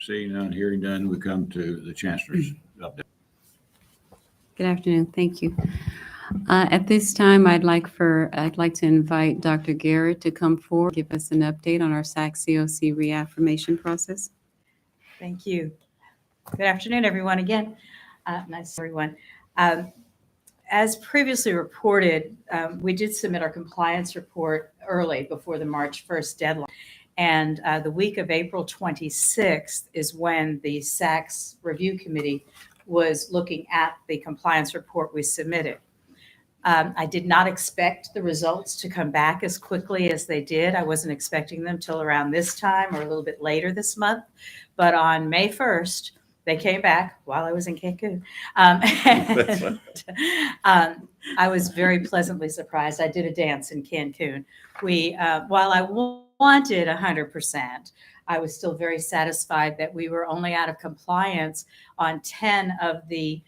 Seeing none, hearing none, we come to the Chancellor's update. Good afternoon. Thank you. At this time, I'd like to invite Dr. Garrett to come forward, give us an update on our SAC-COC reaffirmation process. Thank you. Good afternoon, everyone, again. Nice to see everyone. As previously reported, we did submit our compliance report early before the March 1st deadline. And the week of April 26th is when the SAC's review committee was looking at the compliance report we submitted. I did not expect the results to come back as quickly as they did. I wasn't expecting them till around this time or a little bit later this month. But on May 1st, they came back while I was in Cancun. I was very pleasantly surprised. I did a dance in Cancun. While I wanted 100%, I was still very satisfied that we were only out of compliance on 10 of the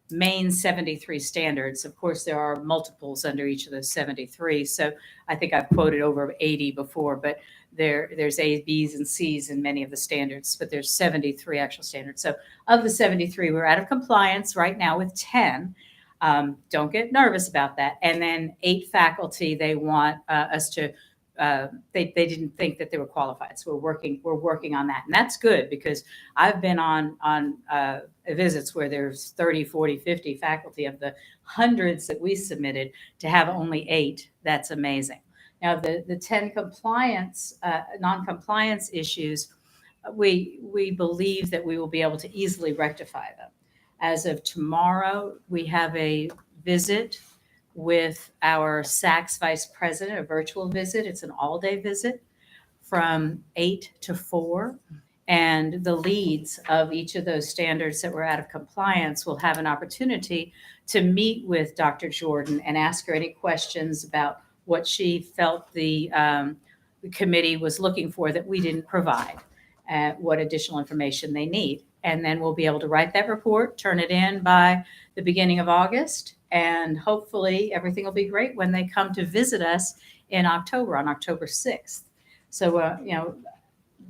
main 73 standards. Of course, there are multiples under each of those 73. So I think I've quoted over 80 before, but there's A's, B's, and C's in many of the standards, but there's 73 actual standards. So of the 73, we're out of compliance right now with 10. Don't get nervous about that. And then 8 faculty, they want us to, they didn't think that they were qualified. So we're working on that. And that's good because I've been on visits where there's 30, 40, 50 faculty of the hundreds that we submitted to have only 8. That's amazing. Now, the 10 compliance, non-compliance issues, we believe that we will be able to easily rectify them. As of tomorrow, we have a visit with our SAC's vice president, a virtual visit. It's an all-day visit from 8 to 4. And the leads of each of those standards that were out of compliance will have an opportunity to meet with Dr. Jordan and ask her any questions about what she felt the committee was looking for that we didn't provide, what additional information they need. And then we'll be able to write that report, turn it in by the beginning of August, and hopefully everything will be great when they come to visit us in October, on October 6th. So,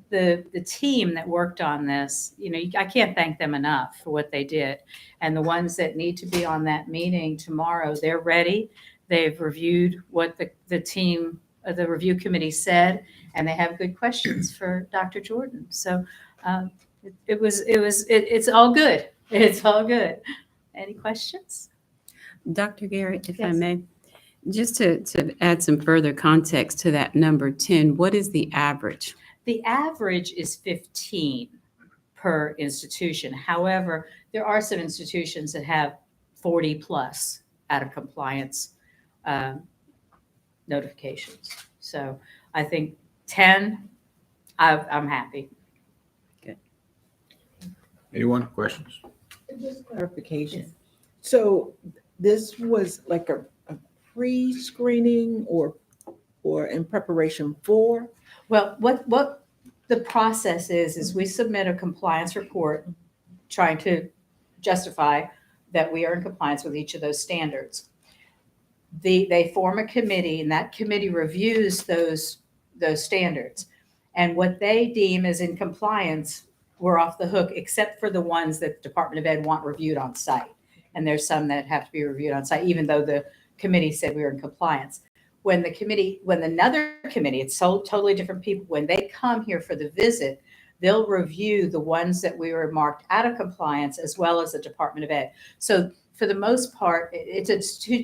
the team that worked on this, I can't thank them enough for what they did. And the ones that need to be on that meeting tomorrow, they're ready. They've reviewed what the team, the review committee said, and they have good questions for Dr. Jordan. So it's all good. It's all good. Any questions? Dr. Garrett, if I Yes. may, just to add some further context to that number 10, what is the average? The average is 15 per institution. However, there are some institutions that have 40 plus out of compliance notifications. So I think 10, I'm happy. Anyone? Questions? Just clarification. So this was like a pre-screening or in preparation for? Well, what the process is we submit a compliance report trying to justify that we are in compliance with each of those standards. They form a committee, and that committee reviews those standards. And what they deem as in compliance, we're off the hook, except for the ones that the Department of Ed want reviewed on site. And there's some that have to be reviewed on site, even though the committee said we were in compliance. When another committee, it's so totally different people, when they come here for the visit, they'll review the ones that we were marked out of compliance as well as the Department of Ed. So for the most part, it's a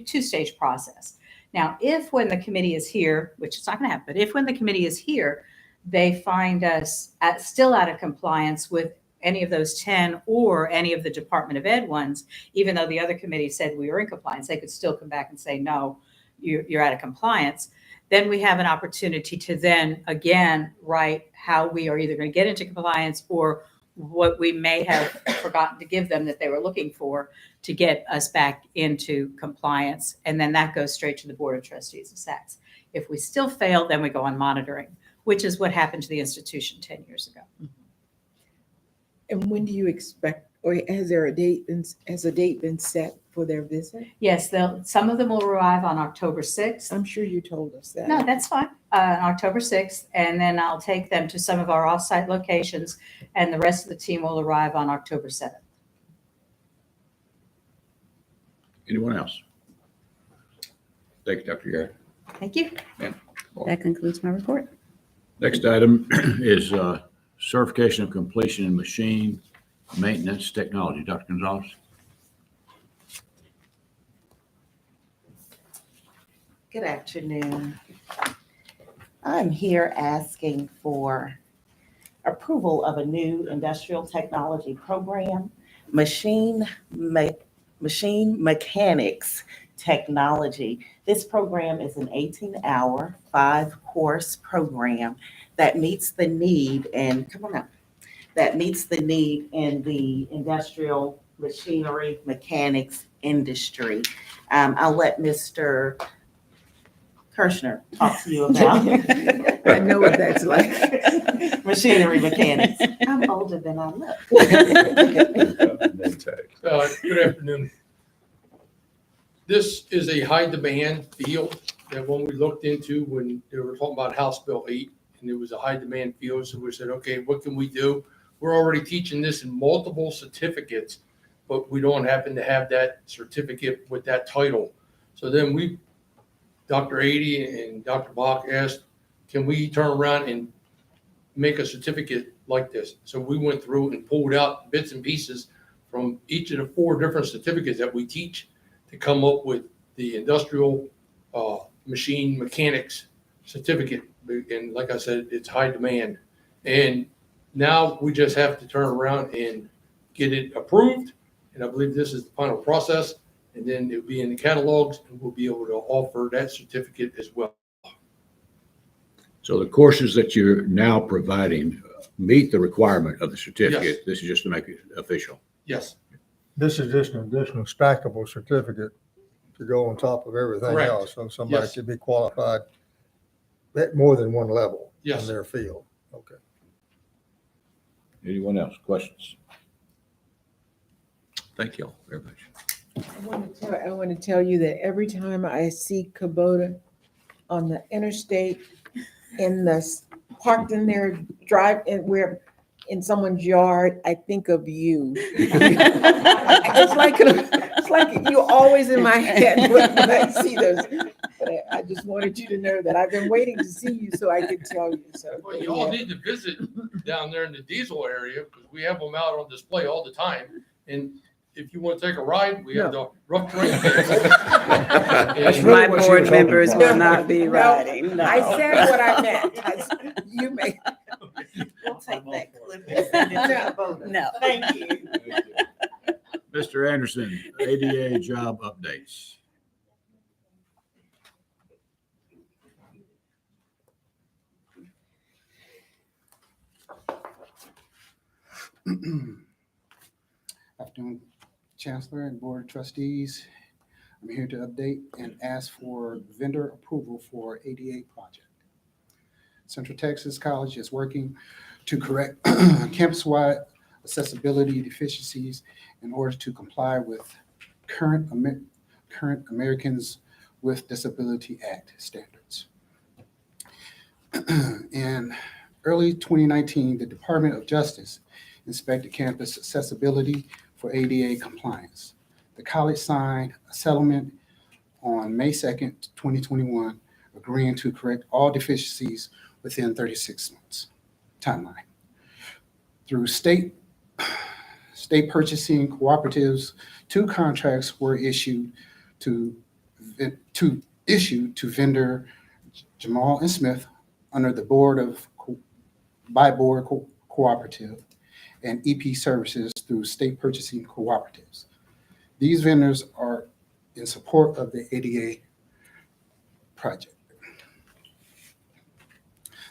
two-stage process. Now, if when the committee is here, which is not going to happen, but if when the committee is here, they find us still out of compliance with any of those 10 or any of the Department of Ed ones, even though the other committee said we were in compliance, they could still come back and say, no, you're out of compliance. Then we have an opportunity to then again write how we are either going to get into compliance or what we may have forgotten to give them that they were looking for to get us back into compliance. And then that goes straight to the Board of Trustees of SACs. If we still fail, then we go on monitoring, which is what happened to the institution 10 years ago. And when do you expect, or has a date been set for their visit? Yes, some of them will arrive on October 6th. I'm sure you told us that. No, that's fine. on October 6th, and then I'll take them to some of our off-site locations, and the rest of the team will arrive on October 7th. Anyone else? Thank you, Dr. Garrett. Thank you. That concludes my report. Next item is certification of completion in machine maintenance technology. Dr. Gonzalez? Good afternoon. I'm here asking for approval of a new industrial technology program, machine mechanics technology. This program is an 18-hour, 5-course program that meets the need, and come on up, that meets the need in the industrial machinery mechanics industry. I'll let Mr. Kirshner talk to you about. I know what that's like. Machinery mechanics. I'm older than I look. Good afternoon. This is a high demand field that when we looked into, when they were talking about House Bill 8, and it was a high demand field, so we said, okay, what can we do? We're already teaching this in multiple certificates, but we don't happen to have that certificate with that title. So then Dr. Ady and Dr. Bach asked, can we turn around and make a certificate like this? So we went through and pulled out bits and pieces from each of the 4 different certificates that we teach to come up with the industrial machine mechanics certificate. And like I said, it's high demand. And now we just have to turn around and get it approved. And I believe this is the final process. And then it'll be in the catalogs, and we'll be able to offer that certificate as well. So the courses that you're now providing meet the requirement of the certificate. Yes. This is just to make it official. Yes. This is just an additional stackable certificate to go on top of everything Correct. else. So somebody Yes. could be qualified at more than one level Yes. in their field. Okay. Anyone else? Questions? Thank you all very much. I want to tell you that every time I see Kubota on the interstate parked in their in someone's yard, I think of you. It's like you're always in my head when I see those. But I just wanted you to know that I've been waiting to see you so I could tell you. So Well, you all need to visit down there in the diesel area because we have them out on display all the time. And if you want to take a ride, we have the rough terrain. That's And- really My what she board was hoping members for. will not be No, riding. No. I said what I meant. You may. We'll take that clip and send it to Kubota. No. Thank you. Mr. Anderson, ADA job updates. Afternoon, Chancellor and Board of Trustees. I'm here to update and ask for vendor approval for ADA project. Central Texas College is working to correct campus-wide accessibility deficiencies in order to comply with current Americans with Disability Act standards. In early 2019, the Department of Justice inspected campus accessibility for ADA compliance. The college signed a settlement on May 2nd, 2021, agreeing to correct all deficiencies within 36 months timeline. Through state purchasing cooperatives, 2 contracts were issued to vendor Jamal and Smith under the board cooperative and EP services through state purchasing cooperatives. These vendors are in support of the ADA project.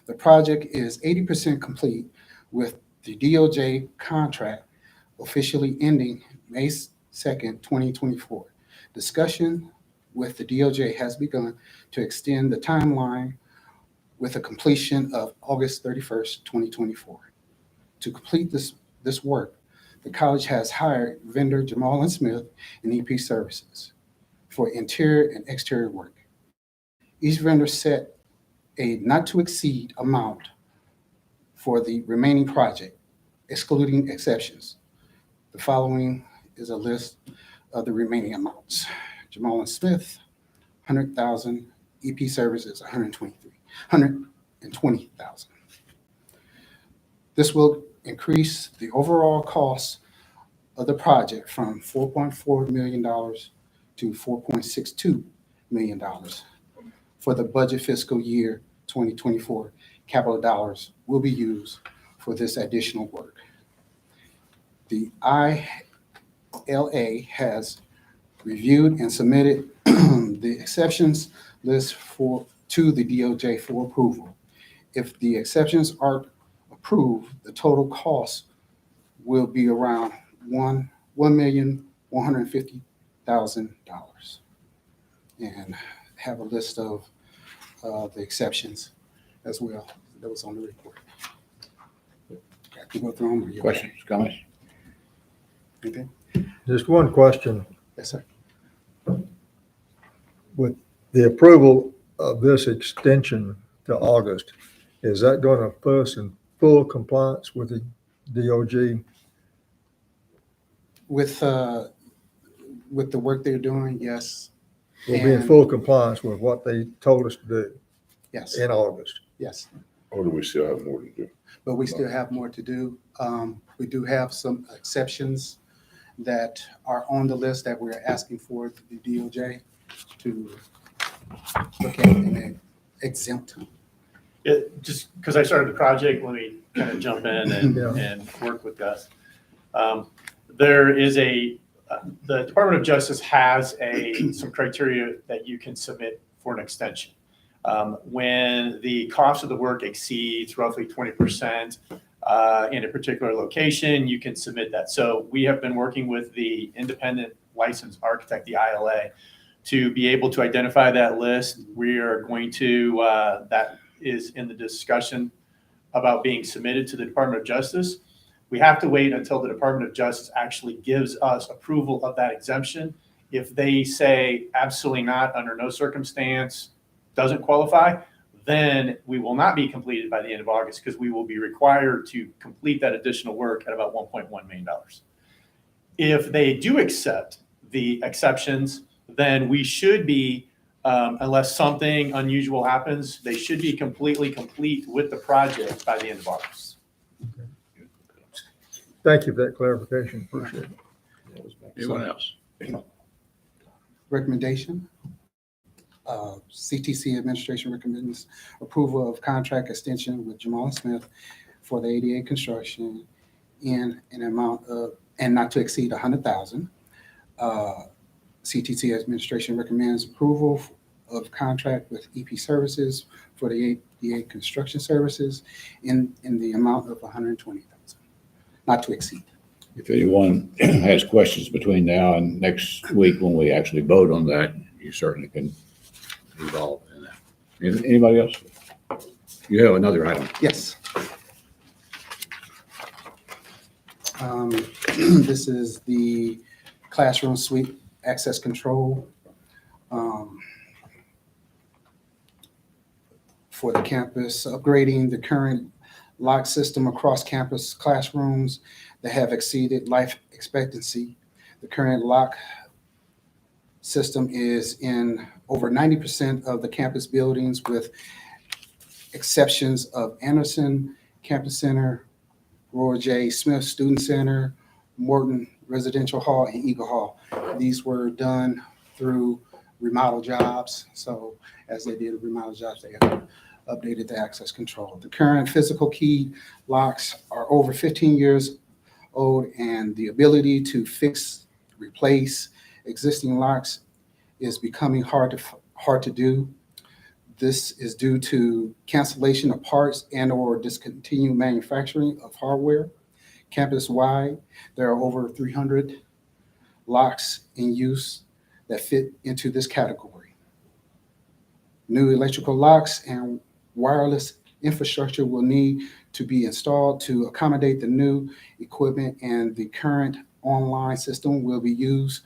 The project is 80% complete with the DOJ contract officially ending May 2nd, 2024. Discussion with the DOJ has begun to extend the timeline with a completion of August 31st, 2024. To complete this work, the college has hired vendor Jamal and Smith and EP services for interior and exterior work. Each vendor set a not to exceed amount for the remaining project, excluding exceptions. The following is a list of the remaining amounts. Jamal and Smith, 100,000. EP Services, 120,000. This will increase the overall cost of the project from $4.4 million to $4.62 million for the budget fiscal year 2024. Capital dollars will be used for this additional work. The ILA has reviewed and submitted the exceptions list to the DOJ for approval. If the exceptions are approved, the total cost will be around $1,150,000. And have a list of the exceptions as well. That was on the report. I can go through them. Or you- Questions, comments? Okay. Just one question. Yes, sir. With the approval of this extension to August, is that going to put us in full compliance with the DOJ? With the work they're doing, yes, We'll be in And- full compliance with what they told us to do yes, in August. yes. Or do we still have more to do? But we still have more to do. We do have some exceptions that are on the list that we're asking for the DOJ to look at and exempt. Just because I started the project, let me kind of jump in Yeah. and work with Gus. There is the Department of Justice has some criteria that you can submit for an extension. When the cost of the work exceeds roughly 20% in a particular location, you can submit that. So we have been working with the independent licensed architect, the ILA, to be able to identify that list. We are going to, that is in the discussion about being submitted to the Department of Justice. We have to wait until the Department of Justice actually gives us approval of that exemption. If they say absolutely not, under no circumstance, doesn't qualify, then we will not be completed by the end of August because we will be required to complete that additional work at about $1.1 million. If they do accept the exceptions, then we should be, unless something unusual happens, they should be completely complete with the project by the end of August. Thank you for that clarification. Appreciate it. Anyone else? Recommendation. CTC administration recommends approval of contract extension with Jamal Smith for the ADA construction in an amount of, and not to exceed 100,000. CTC administration recommends approval of contract with EP Services for the ADA construction services in the amount of 120,000, not to exceed. If anyone has questions between now and next week when we actually vote on that, you certainly can involve in that. Anybody else? You have another item. Yes. This is the classroom suite access control for the campus, upgrading the current lock system across campus classrooms that have exceeded life expectancy. The current lock system is in over 90% of the campus buildings, with exceptions of Anderson Campus Center, Roy J. Smith Student Center, Morton Residential Hall, and Eagle Hall. These were done through remodel jobs. So as they did remodel jobs, they have updated the access control. The current physical key locks are over 15 years old, and the ability to fix, replace existing locks is becoming hard to do. This is due to cancellation of parts and or discontinued manufacturing of hardware. Campus-wide, there are over 300 locks in use that fit into this category. New electrical locks and wireless infrastructure will need to be installed to accommodate the new equipment, and the current online system will be used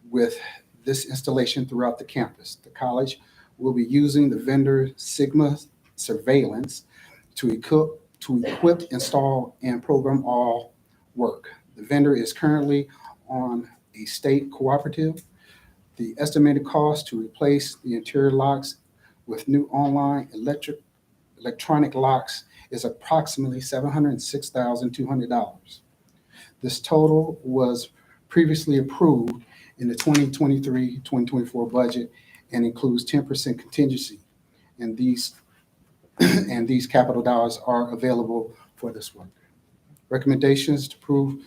with this installation throughout the campus. The college will be using the vendor Sigma surveillance to equip, install, and program all work. The vendor is currently on a state cooperative. The estimated cost to replace the interior locks with new online electronic locks is approximately $706,200. This total was previously approved in the 2023-2024 budget and includes 10% contingency. And these capital dollars are available for this work. Recommendations to approve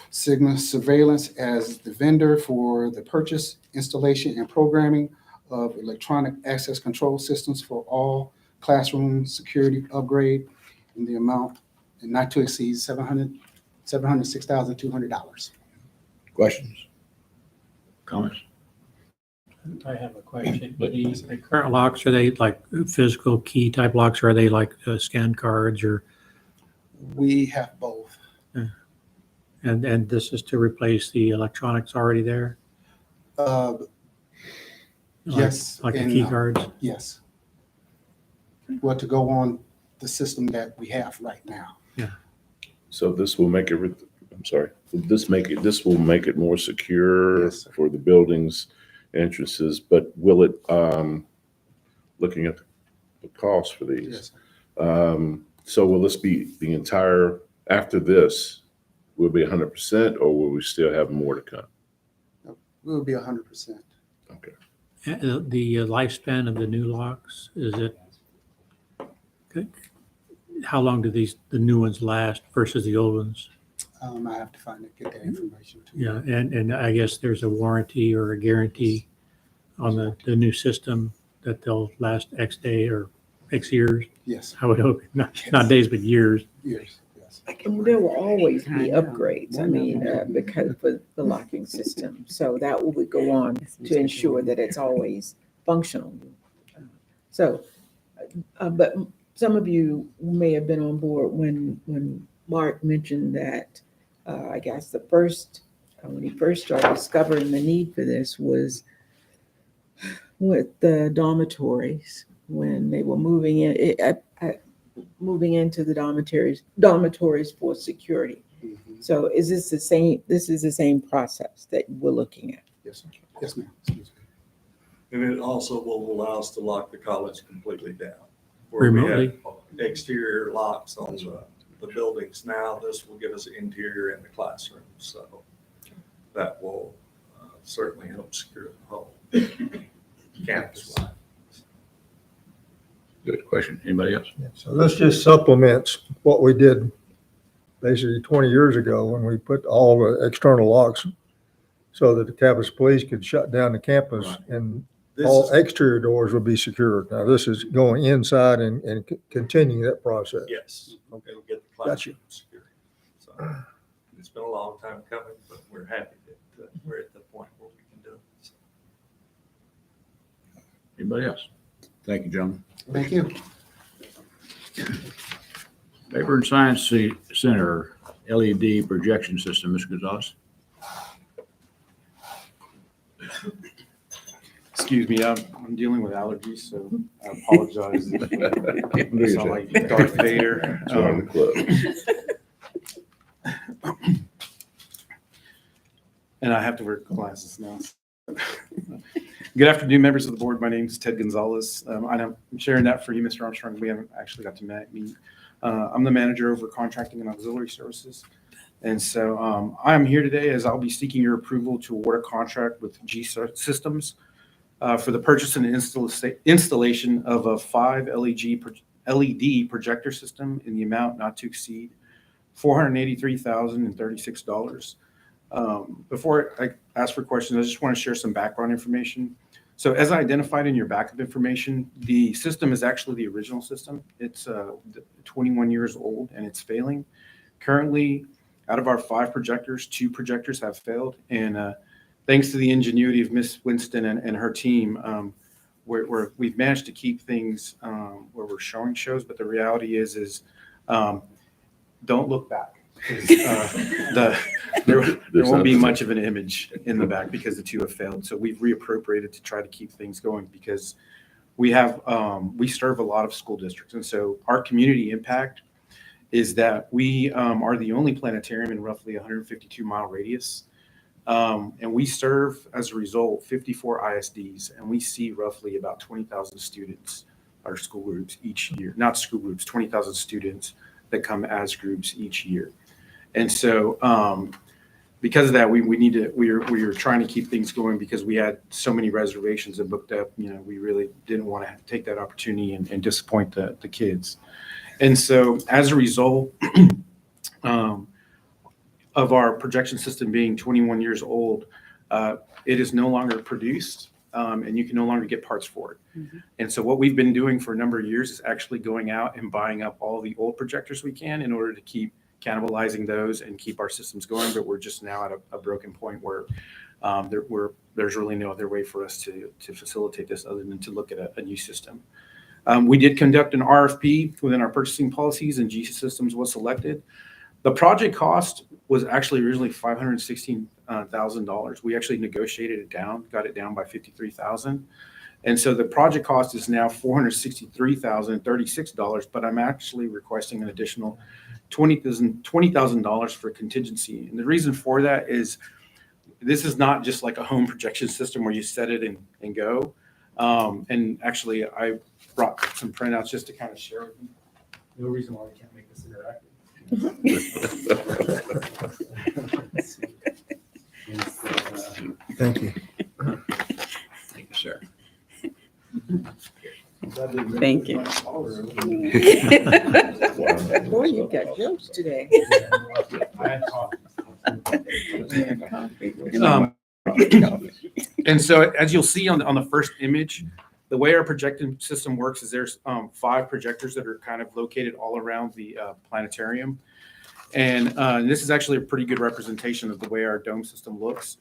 Sigma Surveillance as the vendor for the purchase, installation, and programming of electronic access control systems for all classroom security upgrade in the amount not to exceed $706,200. Questions? Comments? I have a question. The current locks, are they like physical key type locks, or are they like scan cards, or? We have both. And this is to replace the electronics already there? Yes. Like the and key no. cards? Yes. Well, to go on the system that we have right now. So this will make it, I'm sorry, this will make it more secure Yes, sir. for the buildings, entrances, but will it, looking at the cost for these, Yes. so will this be the entire, after this, will it be 100%, or will we still have more to come? We'll be 100%. Okay. The lifespan of the new locks, is it, how long do the new ones last versus the old ones? I have to get that information too. Yeah, and I guess there's a warranty or a guarantee on the new system that they'll last X day or X years. Yes. I would hope, not days, but years. Years. Yes. And there will always be upgrades, I mean, because for the locking system. So that would go on to ensure that it's always functional. So, but some of you may have been on board when Mark mentioned that, I guess the first, when he first started discovering the need for this was with the dormitories, when they were moving moving into the dormitories for security. Mhm. So is this the same, this is the same process that we're looking at? Yes, sir. Yes, ma'am. Excuse me. And it also will allow us to lock the college completely down. Where we have Remotely? exterior locks on the buildings now, this will give us interior in the classroom. So that will certainly help secure the whole campus-wide. Good question. Anybody else? So this just supplements what we did basically 20 years ago when we put all the external locks so that the campus police could shut down the campus and all exterior doors would be secured. Now this is going inside and continuing that process. Yes, it'll get the Gotcha. classroom secure. So it's been a long time coming, but we're happy that we're at the point where we can do it. So. Anybody else? Thank you, gentlemen. Thank you. Paper and Science Center LED projection system, Mr. Gonzalez. Excuse me, I'm dealing with allergies, so I apologize. I sound like Darth Vader. Join the club. And I have to wear glasses now. Good afternoon, members of the board. My name is Ted Gonzalez. I'm sharing that for you, Mr. Armstrong. We haven't actually got to meet. I'm the manager over contracting and auxiliary services. And so I'm here today as I'll be seeking your approval to award a contract with G Systems for the purchase and installation of a 5 LED projector system in the amount not to exceed $483,036. Before I ask for questions, I just want to share some background information. So as I identified in your backup information, the system is actually the original system. It's 21 years old and it's failing. Currently, out of our 5 projectors, 2 projectors have failed. And thanks to the ingenuity of Miss Winston and her team, we've managed to keep things where we're showing shows. But the reality is don't look back. There won't be much of an image in the back because the 2 have failed. So we've reappropriated to try to keep things going because we have, we serve a lot of school districts. And so our community impact is that we are the only planetarium in roughly 152-mile radius. And we serve, as a result, 54 ISDs, and we see roughly about 20,000 students, our school groups each year, not school groups, 20,000 students that come as groups each year. And so because of that, we are trying to keep things going because we had so many reservations and booked up, we really didn't want to take that opportunity and disappoint the kids. And so as a result of our projection system being 21 years old, it is no longer produced and you can no longer get parts for it. Mm-hmm. And so what we've been doing for a number of years is actually going out and buying up all the old projectors we can in order to keep cannibalizing those and keep our systems going. But we're just now at a broken point where there's really no other way for us to facilitate this other than to look at a new system. We did conduct an RFP within our purchasing policies, and G Systems was selected. The project cost was actually originally $516,000. We actually negotiated it down, got it down by $53,000. And so the project cost is now $463,036, but I'm actually requesting an additional $20,000 for contingency. And the reason for that is this is not just like a home projection system where you set it and go. And actually, I brought some printouts just to kind of share with you. No reason why we can't make this interactive. Thank you. Thank you, sir. Thank you. Boy, you got jokes today. And so as you'll see on the first image, the way our projection system works is there's 5 projectors that are kind of located all around the planetarium. And this is actually a pretty good representation of the way our dome system looks.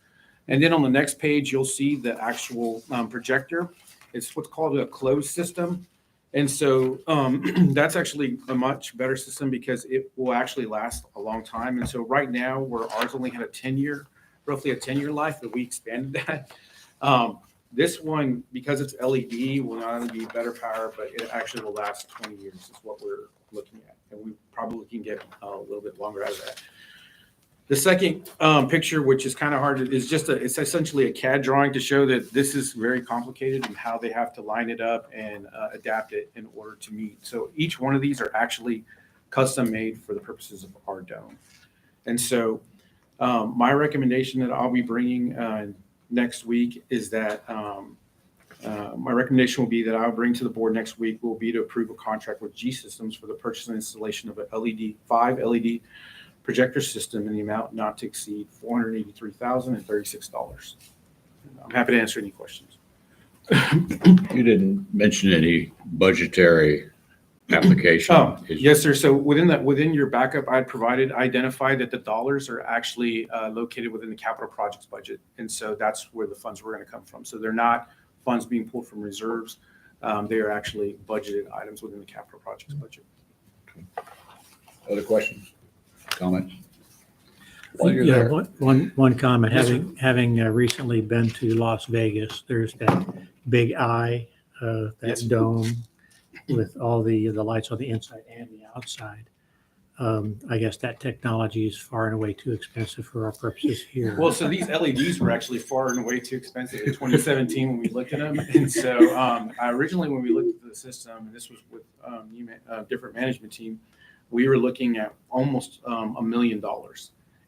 And then on the next page, you'll see the actual projector. It's what's called a closed system. And so that's actually a much better system because it will actually last a long time. And so right now, where ours only had roughly a 10-year life, but we expanded that. This one, because it's LED, will not only be better power, but it actually will last 20 years is what we're looking at. And we probably can get a little bit longer out of that. The second picture, which is kind of hard, is it's essentially a CAD drawing to show that this is very complicated and how they have to line it up and adapt it in order to meet. So each one of these are actually custom made for the purposes of our dome. And so my recommendation that I'll be bringing next week is that my recommendation will be that I'll bring to the board next week will be to approve a contract with G Systems for the purchase and installation of a 5 LED projector system in the amount not to exceed $483,036. I'm happy to answer any questions. You didn't mention any budgetary application. Oh, yes, sir. So within your backup, I identified that the dollars are actually located within the capital projects budget. And so that's where the funds were going to come from. So they're not funds being pulled from reserves. They are actually budgeted items within the capital projects budget. Other questions, comments? Yeah, one comment. Having recently been to Las Vegas, there's that big eye, that Yes. dome with all the lights on the inside and the outside. I guess that technology is far and away too expensive for our purposes here. Well, so these LEDs were actually far and away too expensive in 2017 when we looked at them. And so originally when we looked at the system, and this was with a different management team, we were looking at almost $1 million.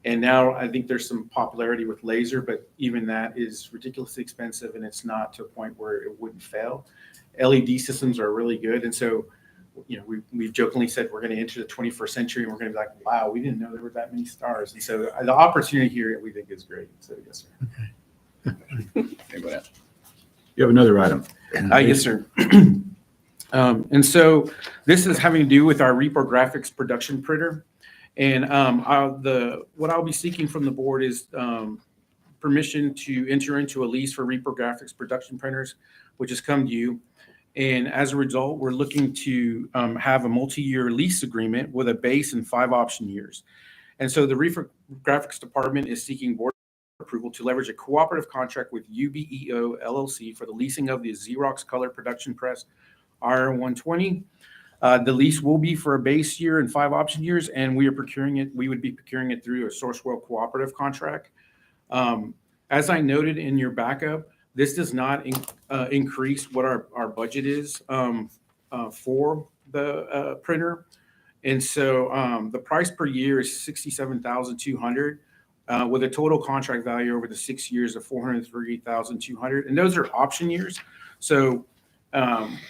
And now I think there's some popularity with laser, but even that is ridiculously expensive and it's not to a point where it wouldn't fail. LED systems are really good. And so, we've jokingly said we're going to enter the 21st century and we're going to be like, wow, we didn't know there were that many stars. And so the opportunity here we think is great. So yes, sir. Anybody else? You have another item? Yes, sir. And so this is having to do with our reprographics production printer. And what I'll be seeking from the board is permission to enter into a lease for reprographics production printers, which has come to you. And as a result, we're looking to have a multi-year lease agreement with a base and 5 option years. And so the reprographics department is seeking board approval to leverage a cooperative contract with UBEO LLC for the leasing of the Xerox Color Production Press R120. The lease will be for a base year and 5 option years, and we would be procuring it through a Sourcewell cooperative contract. As I noted in your backup, this does not increase what our budget is for the printer. And so the price per year is $67,200 with a total contract value over the 6 years of $438,200. And those are option years. So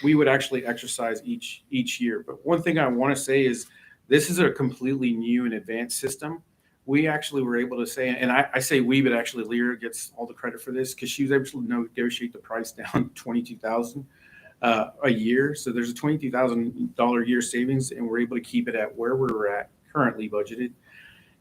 we would actually exercise each year. But one thing I want to say is this is a completely new and advanced system. We actually were able to say, and I say we, but actually Lyra gets all the credit for this because she was able to negotiate the price down $22,000 a year. So there's a $22,000 a year savings, and we're able to keep it at where we're at currently budgeted.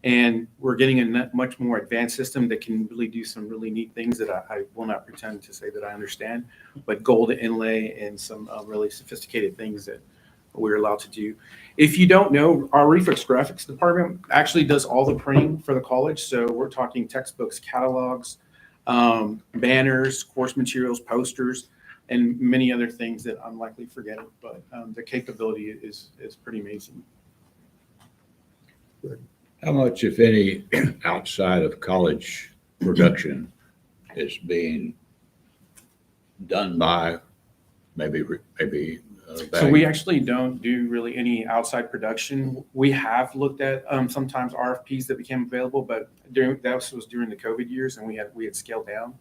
And we're getting a much more advanced system that can really do some really neat things that I will not pretend to say that I understand, but gold inlay and some really sophisticated things that we're allowed to do. If you don't know, our Reflex Graphics department actually does all the printing for the college. So we're talking textbooks, catalogs, banners, course materials, posters, and many other things that I'm likely forgetting. But the capability is pretty amazing. How much, if any, outside of college production is being done by maybe So we actually don't do really any outside production. We have looked at sometimes RFPs that became available, but that was during the COVID years, and we had scaled down.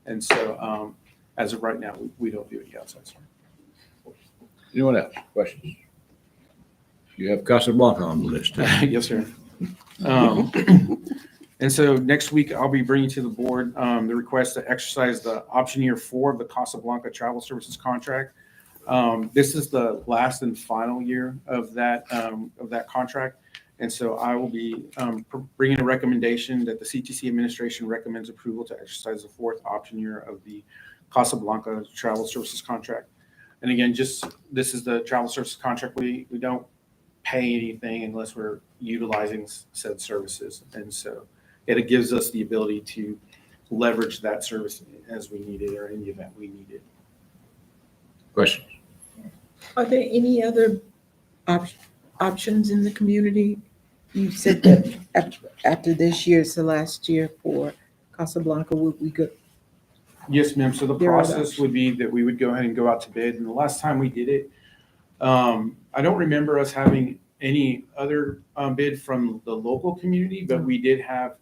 And so as of right now, we don't do any outside stuff. Anyone else? Questions? You have Casablanca on the list. Yes, sir. And so next week, I'll be bringing to the board the request to exercise the option year 4 of the Casablanca Travel Services contract. This is the last and final year of that contract. And so I will be bringing a recommendation that the CTC administration recommends approval to exercise the 4th option year of the Casablanca Travel Services contract. And again, this is the travel services contract. We don't pay anything unless we're utilizing said services. And so it gives us the ability to leverage that service as we need it or in the event we need it. Questions? Are there any other options in the community? You said that after this year, it's the last year for Casablanca, would we go? Yes, ma'am. So the There are process would be that we would go ahead and go out to bid. And the last time we did it, I don't remember us having any other bid from the local community, but we did have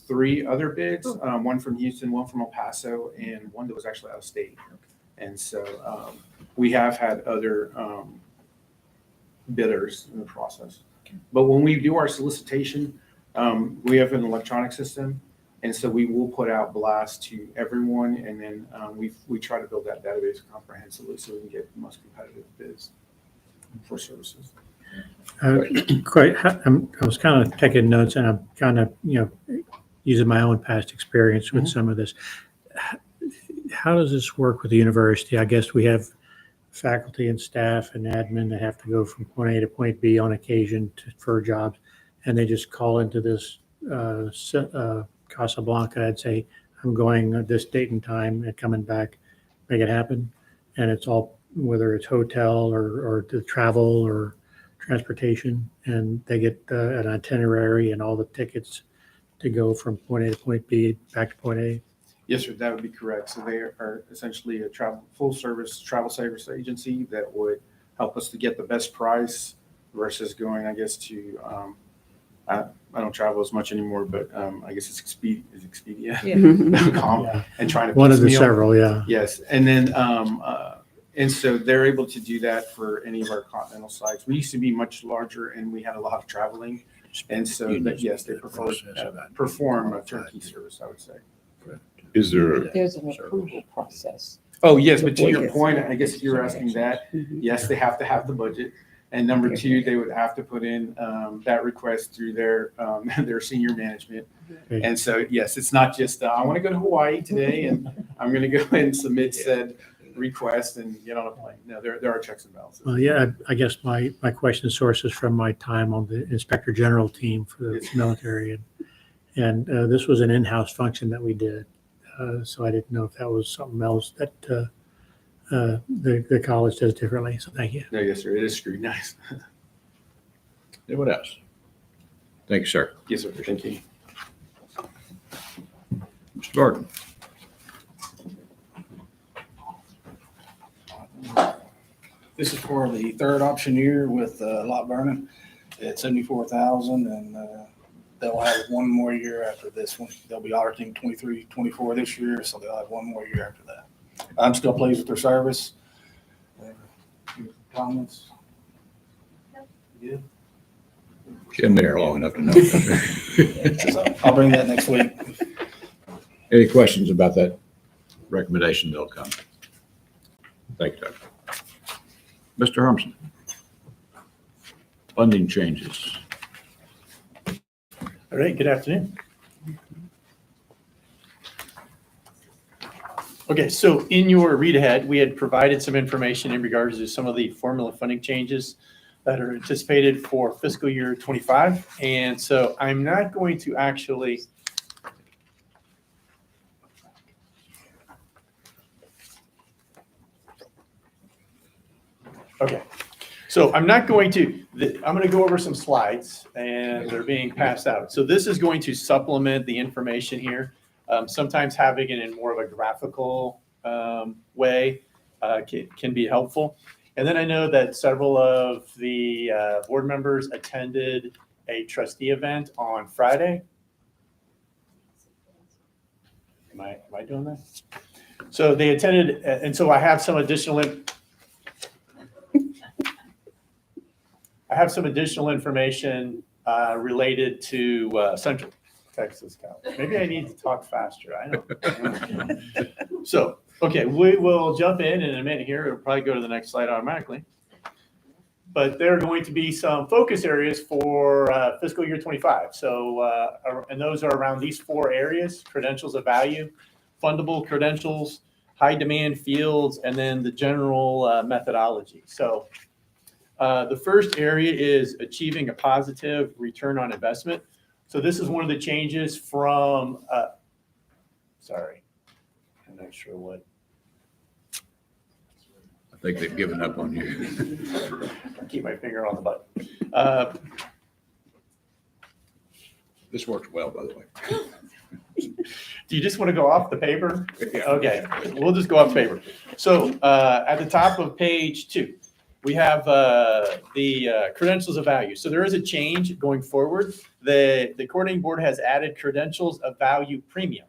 3 other bids, one from Houston, one from El Paso, and one that was actually out of state. And so we have had other bidders in the process. But when we do our solicitation, we have an electronic system. And so we will put out blasts to everyone, and then we try to build that database comprehensively so we can get the most competitive bids for services. I was kind of taking notes, and I'm kind of using my own past experience with some of this. How does this work with the university? I guess we have faculty and staff and admin that have to go from point A to point B on occasion for jobs, and they just call into this Casablanca and say, I'm going at this date and time and coming back, make it happen. And it's all, whether it's hotel or the travel or transportation, and they get an itinerary and all the tickets to go from point A to point B back to point A. Yes, sir, that would be correct. So they are essentially a full service travel service agency that would help us to get the best price versus going, I guess, to I don't travel as much anymore, but I guess it's Expedia. Yeah. And trying to One of the piecemeal. several, yeah. Yes, and then and so they're able to do that for any of our continental sites. We used to be much larger, and we had a lot of traveling, and so that yes, they perform a turnkey service, I would say. Is there, There's an approval process. Oh yes, but to your Yes. point, I guess you're asking that. Yes, they have to have the budget. And number 2, they would have to put in that request through their senior management. Okay. And so, yes, it's not just, I want to go to Hawaii today and I'm going to go and submit said request and get on a plane. No, there are checks and balances. Well, yeah, I guess my question sources from my time on the Inspector General team for the military. And this was an in-house function that we did. So I didn't know if that was something else that the college does differently. So thank you. No, yes, sir. It is scrutinized. Anyone else? Thank you, sir. Yes, sir. Thank you. Mr. Barton? This is for the third option year with lot burning at 74,000, and they'll have one more year after this one. They'll be auditing 23, 24 this year, so they'll have one more year after that. I'm still pleased with their service. Comments? Good. Been there long enough to know. So I'll bring that next week. Any questions about that recommendation? They'll come. Thank you, Doctor. Mr. Hermson. Funding changes. All right, good afternoon. Okay, so in your read ahead, we had provided some information in regards to some of the formula funding changes that are anticipated for fiscal year 25. And so I'm not going to actually okay. So I'm not going to, I'm going to go over some slides and they're being passed out. So this is going to supplement the information here. Sometimes having it in more of a graphical way can be helpful. And then I know that several of the board members attended a trustee event on Friday. Am I doing that? So they attended, and so I have some additional information related to Central Texas College. Maybe I need to talk faster. I don't know. So, okay, we will jump in a minute here. It'll probably go to the next slide automatically. But there are going to be some focus areas for fiscal year 25. So, and those are around these four areas: credentials of value, fundable credentials, high demand fields, and then the general methodology. So the first area is achieving a positive return on investment. So this is one of the changes from, sorry, I'm not sure what. I think they've given up on you. I keep my finger on the button. This works well, by the way. Do you just want to go off the paper? Okay, we'll just go off the paper. So at the top of page 2, we have the credentials of value. So there is a change going forward. The coordinating board has added credentials of value premium.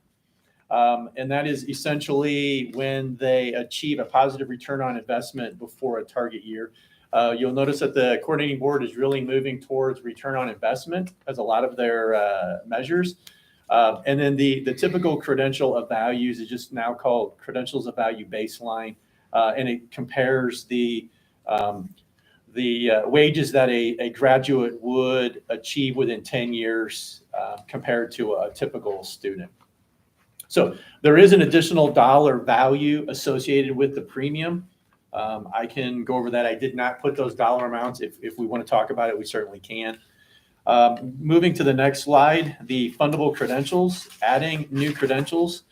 And that is essentially when they achieve a positive return on investment before a target year. You'll notice that the coordinating board is really moving towards return on investment as a lot of their measures. And then the typical credential of values is just now called credentials of value baseline. And it compares the wages that a graduate would achieve within 10 years compared to a typical student. So there is an additional dollar value associated with the premium. I can go over that. I did not put those dollar amounts. If we want to talk about it, we certainly can. Moving to the next slide, the fundable credentials, adding new credentials.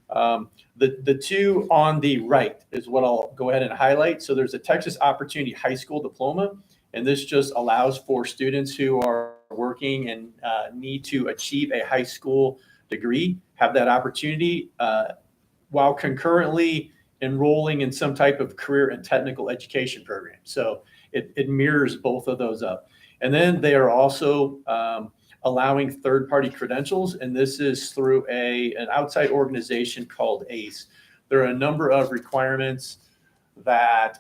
The two on the right is what I'll go ahead and highlight. So there's a Texas Opportunity High School Diploma, and this just allows for students who are working and need to achieve a high school degree, have that opportunity while concurrently enrolling in some type of career and technical education program. So it mirrors both of those up. And then they are also allowing third-party credentials, and this is through an outside organization called ACE. There are a number of requirements that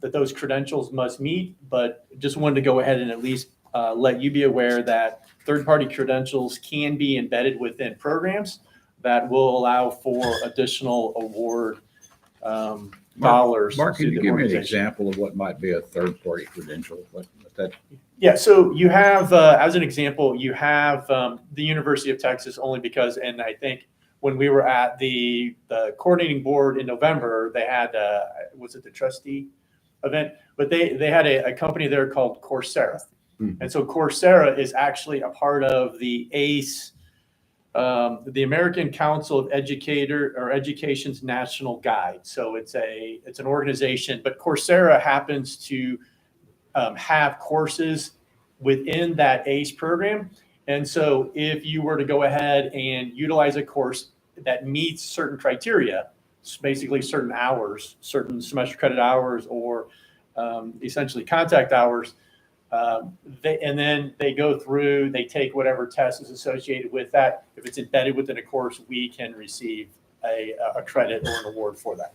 those credentials must meet, but just wanted to go ahead and at least let you be aware that third-party credentials can be embedded within programs that will allow for additional award dollars. Mark, can to you the give me an organization. example of what might be a third-party credential? What that? Yeah, so you have, as an example, you have the University of Texas only because, and I think when we were at the coordinating board in November, they had, was it the trustee event? But they had a company there called Coursera. And so Coursera is actually a part of the ACE, the American Council of Education's National Guide. So it's an organization, but Coursera happens to have courses within that ACE program. And so if you were to go ahead and utilize a course that meets certain criteria, it's basically certain hours, certain semester credit hours, or essentially contact hours, and then they go through, they take whatever test is associated with that. If it's embedded within a course, we can receive a credit or an award for that.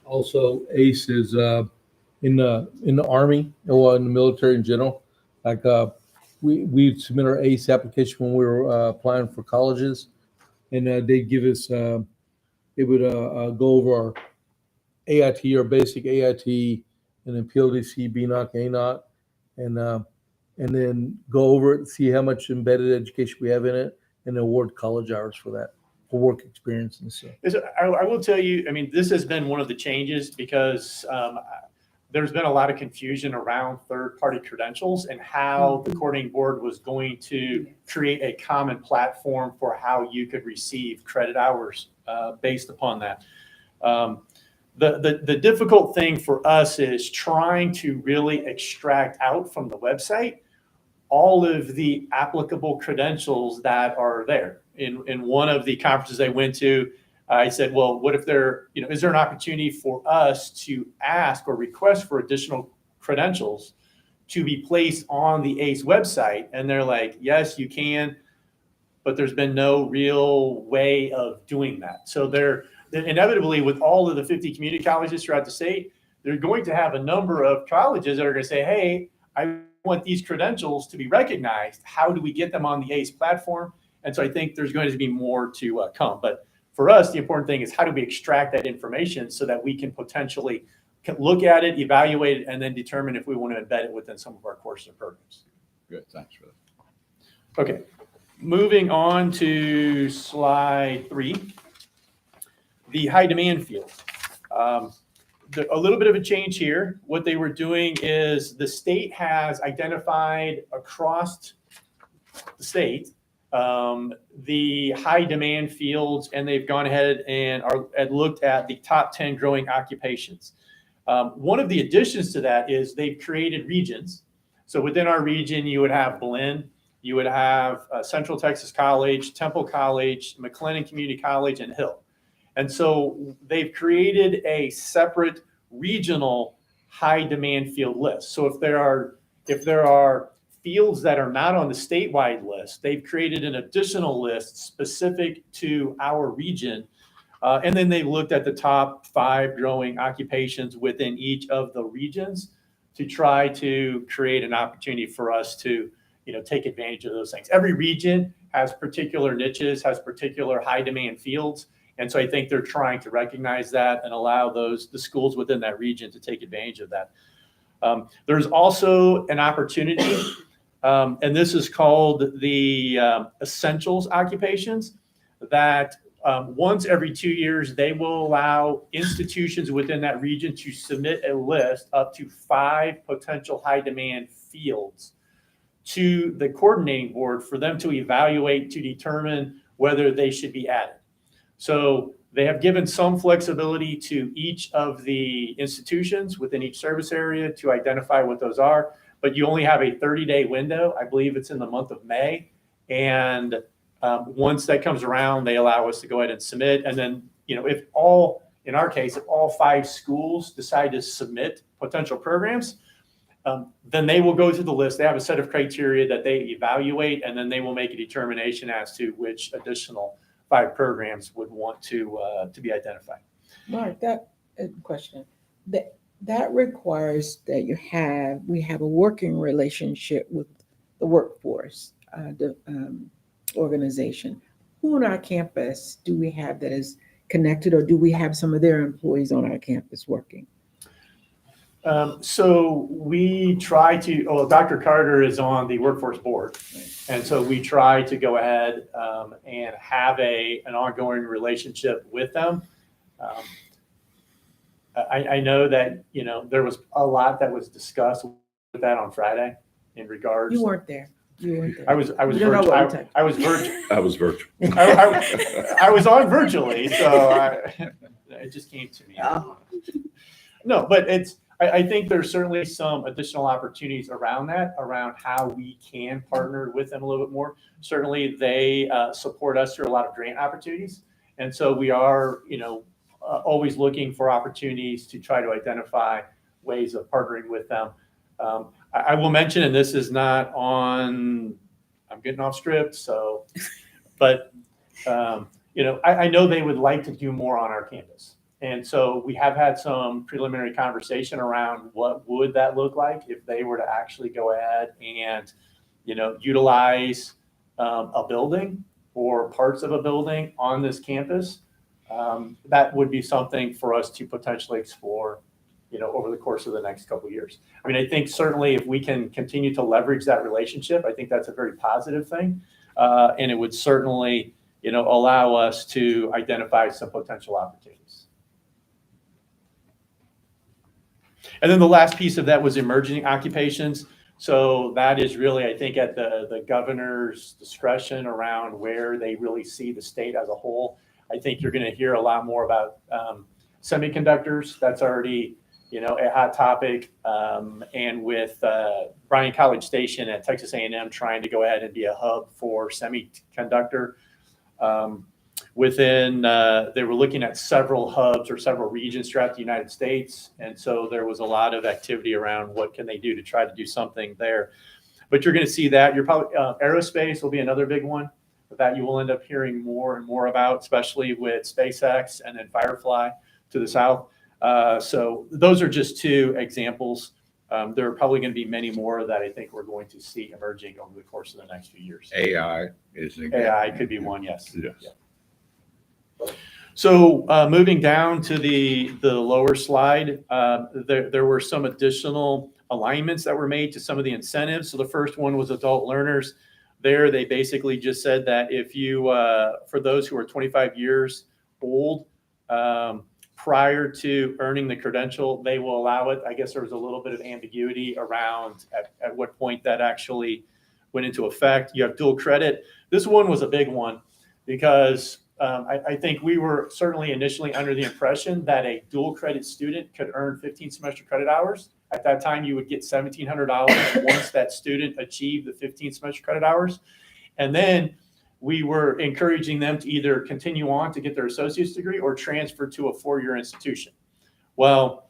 Also, ACE is in the Army or in the military in general. Like we submit our ACE application when we were applying for colleges, and they give us they would go over our AIT, our basic AIT, and then PLDC, BNOC, ANOC, and then go over it and see how much embedded education we have in it, and award college hours for that, for work experience and stuff. I will tell you, I mean, this has been one of the changes because there's been a lot of confusion around third-party credentials and how the coordinating board was going to create a common platform for how you could receive credit hours based upon that. The difficult thing for us is trying to really extract out from the website all of the applicable credentials that are there. In one of the conferences I went to, I said, well, what if is there an opportunity for us to ask or request for additional credentials to be placed on the ACE website? And they're like, yes, you can, but there's been no real way of doing that. So they're inevitably, with all of the 50 community colleges throughout the state, they're going to have a number of colleges that are going to say, hey, I want these credentials to be recognized. How do we get them on the ACE platform? And so I think there's going to be more to come. But for us, the important thing is how do we extract that information so that we can potentially look at it, evaluate it, and then determine if we want to embed it within some of our courses and programs. Good, thanks for that. Okay, moving on to slide 3. The high demand field. A little bit of a change here. What they were doing is the state has identified across the state the high demand fields, and they've gone ahead and looked at the top 10 growing occupations. One of the additions to that is they've created regions. So within our region, you would have Blinn, you would have Central Texas College, Temple College, McLennan Community College, and Hill. And so they've created a separate regional high demand field list. So if there are fields that are not on the statewide list, they've created an additional list specific to our region. And then they looked at the top 5 growing occupations within each of the regions to try to create an opportunity for us to, take advantage of those things. Every region has particular niches, has particular high demand fields. And so I think they're trying to recognize that and allow the schools within that region to take advantage of that. There's also an opportunity, and this is called the essentials occupations, that once every 2 years, they will allow institutions within that region to submit a list up to 5 potential high demand fields to the coordinating board for them to evaluate to determine whether they should be added. So they have given some flexibility to each of the institutions within each service area to identify what those are, but you only have a 30-day window. I believe it's in the month of May. And once that comes around, they allow us to go ahead and submit. And then, if all 5 schools decide to submit potential programs, then they will go through the list. They have a set of criteria that they evaluate, and then they will make a determination as to which additional 5 programs would want to be identified. Mark, that question, that requires that we have a working relationship with the workforce, the organization. Who on our campus do we have that is connected, or do we have some of their employees on our campus working? So we try to, Dr. Carter is on the workforce board. And so we try to go ahead and have an ongoing relationship with them. I know that, there was a lot that was discussed with that on Friday. in regards. You weren't there. You weren't there. I was You don't know virtual. what we're talking I was virtual. I was virtual. I was on virtually, so it just came to me. Oh. No, but I think there's certainly some additional opportunities around that, around how we can partner with them a little bit more. Certainly, they support us through a lot of grant opportunities. And so we are, always looking for opportunities to try to identify ways of partnering with them. I will mention, and this is not on, I'm getting off script, so, but, I know they would like to do more on our campus. And so we have had some preliminary conversation around what would that look like if they were to actually go ahead and, utilize a building or parts of a building on this campus. That would be something for us to potentially explore, over the course of the next couple of years. I mean, I think certainly if we can continue to leverage that relationship, I think that's a very positive thing. And it would certainly, allow us to identify some potential opportunities. And then the last piece of that was emerging occupations. So that is really, I think, at the governor's discretion around where they really see the state as a whole. I think you're going to hear a lot more about semiconductors. That's already, a hot topic. And with Bryan College Station at Texas A&M trying to go ahead and be a hub for semiconductor. They were looking at several hubs or several regions throughout the United States. And so there was a lot of activity around what can they do to try to do something there. But you're going to see that. You're probably aerospace will be another big one that you will end up hearing more and more about, especially with SpaceX and then Firefly to the south. So those are just two examples. There are probably going to be many more that I think we're going to see emerging over the course of the next few years. AI is an AI could be one, yes. Yes. Yeah. So moving down to the lower slide, there were some additional alignments that were made to some of the incentives. So the first one was adult learners. There, they basically just said that if you, for those who are 25 years old, prior to earning the credential, they will allow it. I guess there was a little bit of ambiguity around at what point that actually went into effect. You have dual credit. This one was a big one because I think we were certainly initially under the impression that a dual credit student could earn 15 semester credit hours. At that time, you would get $1,700 once that student achieved the 15 semester credit hours. And then we were encouraging them to either continue on to get their associate's degree or transfer to a four-year institution. Well,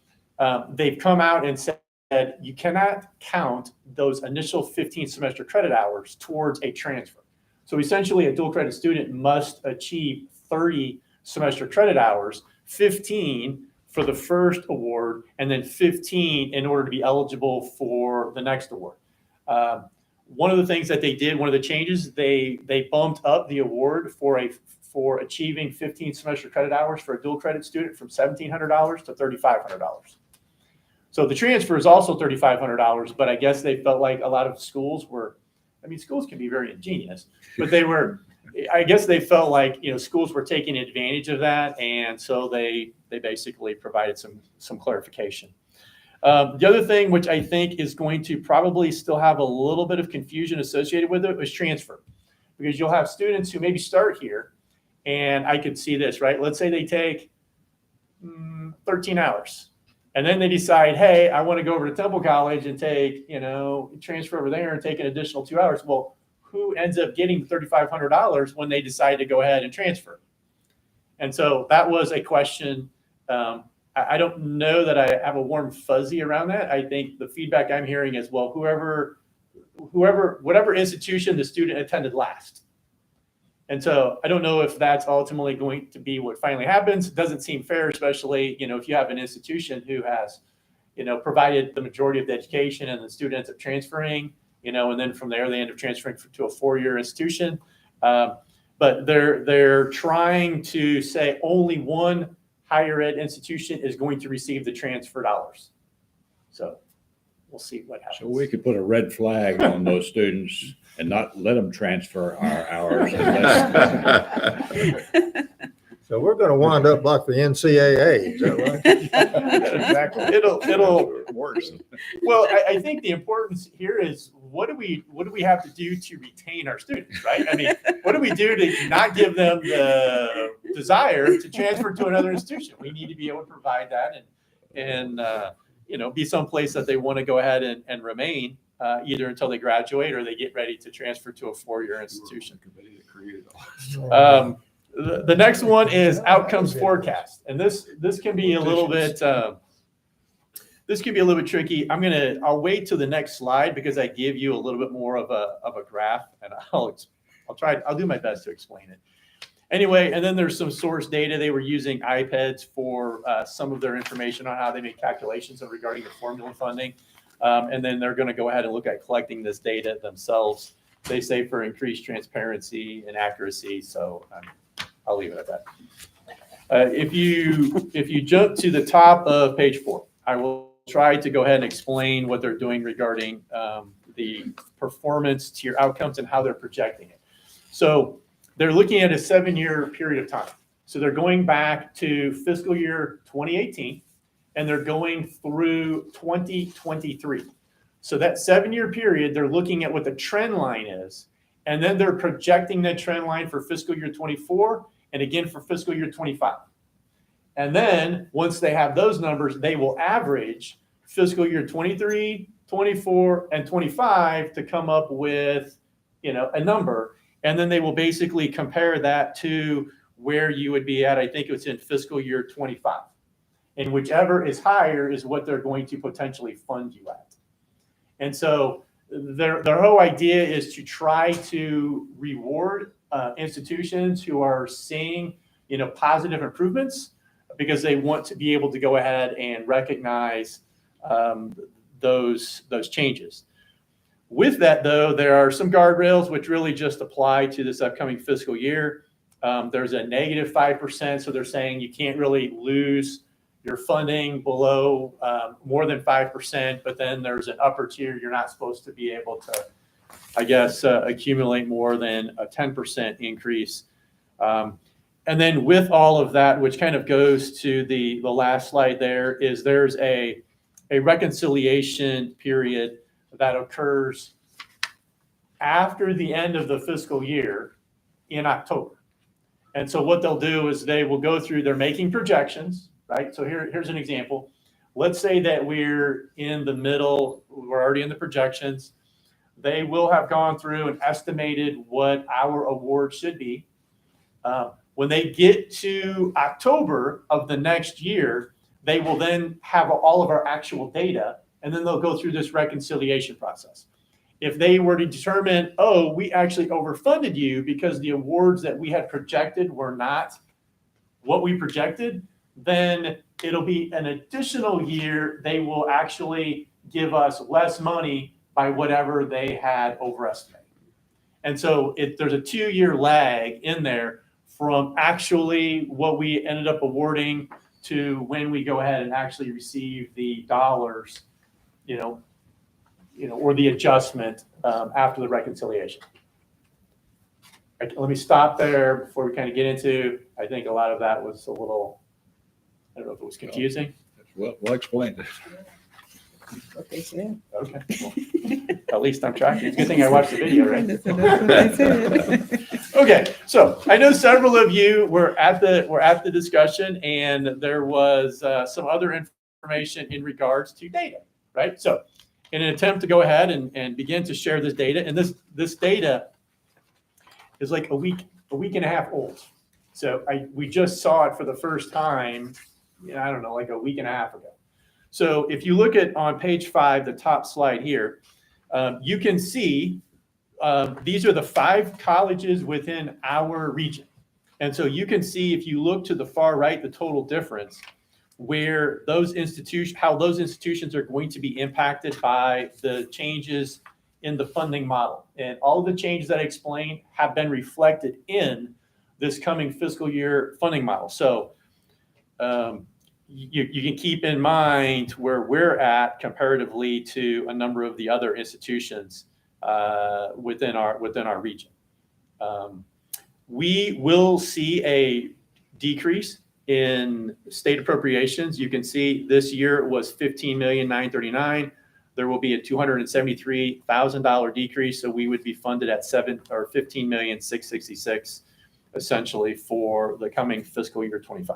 they've come out and said you cannot count those initial 15 semester credit hours towards a transfer. So essentially, a dual credit student must achieve 30 semester credit hours, 15 for the first award, and then 15 in order to be eligible for the next award. One of the things that they did, one of the changes, they bumped up the award for achieving 15 semester credit hours for a dual credit student from $1,700 to $3,500. So the transfer is also $3,500, but I guess they felt like a lot of schools were, schools can be very ingenious, but I guess they felt like, schools were taking advantage of that. And so they basically provided some clarification. The other thing, which I think is going to probably still have a little bit of confusion associated with it, is transfer. Because you'll have students who maybe start here, and I could see this, right? Let's say they take 13 hours. And then they decide, hey, I want to go over to Temple College and take, transfer over there and take an additional 2 hours. Well, who ends up getting $3,500 when they decide to go ahead and transfer? And so that was a question. I don't know that I have a warm fuzzy around that. I think the feedback I'm hearing is, well, whatever institution the student attended last. And so I don't know if that's ultimately going to be what finally happens. It doesn't seem fair, especially, if you have an institution who has, provided the majority of the education and the student ends up transferring, and then from there they end up transferring to a four-year institution. But they're trying to say only one higher ed institution is going to receive the transfer dollars. So we'll see what happens. So we could put a red flag on those students and not let them transfer our hours. So we're going to wind up like the NCAA, is that right? Exactly. It'll Worse. Well, I think the importance here is what do we have to do to retain our students, right? I mean, what do we do to not give them the desire to transfer to another institution? We need to be able to provide that and be someplace that they want to go ahead and remain either until they graduate or they get ready to transfer to a four-year institution. The next one is outcomes forecast, and this can be a little bit tricky. I'll wait till the next slide because I give you a little bit more of a graph, and I'll do my best to explain it. Anyway, and then there's some source data. They were using iPads for some of their information on how they make calculations regarding the formula funding. And then they're going to go ahead and look at collecting this data themselves. They say for increased transparency and accuracy. So I'll leave it at that. If you jump to the top of page 4, I will try to go ahead and explain what they're doing regarding the performance to your outcomes and how they're projecting it. So they're looking at a 7-year period of time. So they're going back to fiscal year 2018, and they're going through 2023. So that 7-year period, they're looking at what the trend line is, and then they're projecting that trend line for fiscal year 24 and again for fiscal year 25. And then once they have those numbers, they will average fiscal year 23, 24, and 25 to come up with, a number. And then they will basically compare that to where you would be at, I think it's in fiscal year 25. And whichever is higher is what they're going to potentially fund you at. And so their whole idea is to try to reward institutions who are seeing, positive improvements, because they want to be able to go ahead and recognize those changes. With that, though, there are some guardrails which really just apply to this upcoming fiscal year. There's a negative 5%, so they're saying you can't really lose your funding below more than 5%, but then there's an upper tier. You're not supposed to be able to, accumulate more than a 10% increase. And then with all of that, which kind of goes to the last slide there's a reconciliation period that occurs after the end of the fiscal year in October. And so what they'll do is they will go through, they're making projections, right? So here's an example. Let's say that we're in the middle, we're already in the projections. They will have gone through and estimated what our award should be. When they get to October of the next year, they will then have all of our actual data, and then they'll go through this reconciliation process. If they were to determine, oh, we actually overfunded you because the awards that we had projected were not what we projected, then it'll be an additional year. They will actually give us less money by whatever they had overestimated. And so there's a 2-year lag in there from actually what we ended up awarding to when we go ahead and actually receive the dollars, or the adjustment after the reconciliation. Let me stop there before we kind of get into, I think a lot of that was a little, I don't know if it was confusing. Well explained. What they said. Okay. Well, at least I'm tracking. It's a good thing I watched the video, right? That's what they said. Okay, so I know several of you were at the discussion, and there was some other information in regards to data, right? So in an attempt to go ahead and begin to share this data, and this data is like a week and a half old. So we just saw it for the first time, I don't know, like a week and a half ago. So if you look at on page 5, the top slide here, you can see these are the 5 colleges within our region. And so you can see, if you look to the far right, the total difference, where how those institutions are going to be impacted by the changes in the funding model. And all of the changes that I explained have been reflected in this coming fiscal year funding model. So you can keep in mind where we're at comparatively to a number of the other institutions within our region. We will see a decrease in state appropriations. You can see this year it was $15,939,000. there will be a $273,000 decrease. So we would be funded at 15,666,000 essentially for the coming fiscal year 25.